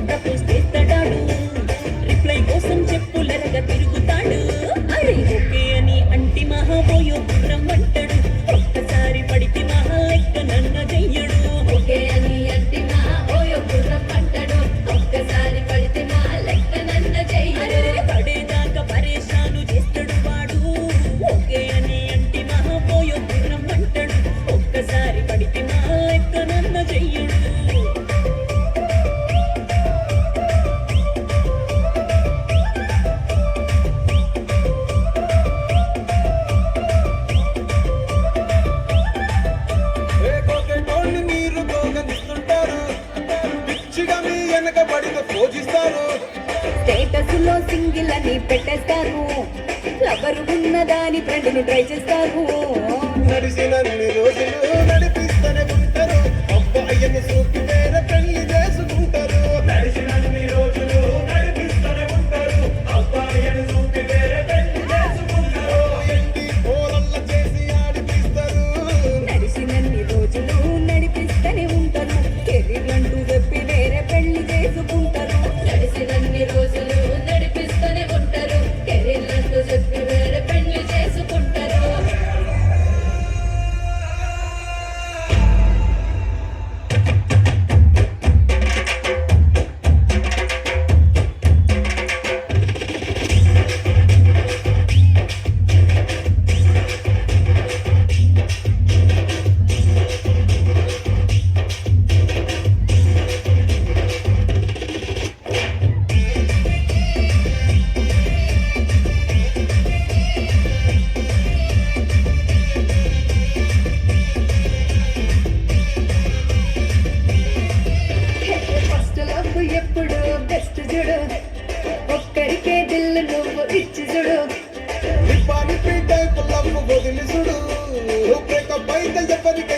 propose చేస్తాడాడు reply కోసం చెప్పులరగా తిరుగుతాడు అరే ఓకే అని అంటి మహాబోయో గుర్రం అంటాడు ఒక్కసారి పడితే మహా లెక్క నన్న చెయ్యడు ఓకే అని అంటి మహాబోయో గుర్రం అంటాడు ఒక్కసారి పడితే మహా లెక్క నన్న చెయ్యడు పడేదాకా పరేషాను చేస్తాడు వాడు ఓకే అని అంటి మహాబోయో గుర్రం అంటాడు ఒక్కసారి పడితే మహా లెక్క నన్న చెయ్యడు స్టేటస్ లో సింగిల్ అని పెట్టేస్తారు లవరు ఉన్నదాని ఫ్రెండ్ ట్రై చేస్తారు నడిచినన్ని రోజులు నడిపిస్తూనే ఉంటారు అబ్బాయిని చూపి వేరే పెళ్లి చేసుకుంటారు నడిచినన్ని రోజులు నడిపిస్తూనే ఉంటారు అబ్బాయిని చూపి వేరే పెళ్లి చేసుకుంటారు ఎండి పోలల్ల చేసి ఆడిపిస్తారు నడిచినన్ని రోజులు నడిపిస్తూనే ఉంటారు కెరీర్ అంటూ చెప్పి వేరే పెళ్లి చేసుకుంటారు నడిచినన్ని రోజులు నడిపిస్తూనే ఉంటారు కెరీర్ అంటూ చెప్పి వేరే పెళ్లి చేసుకుంటారు ఫస్ట్ లవ్ ఎప్పుడు బెస్ట్ చూడు ఒక్కరికే దిల్లు నువ్వు ఇచ్చి చూడు నిప్పాని పీటై పుల్లమ్మ వదిలి చూడు బ్రేకప్ అయితే ఎవరికి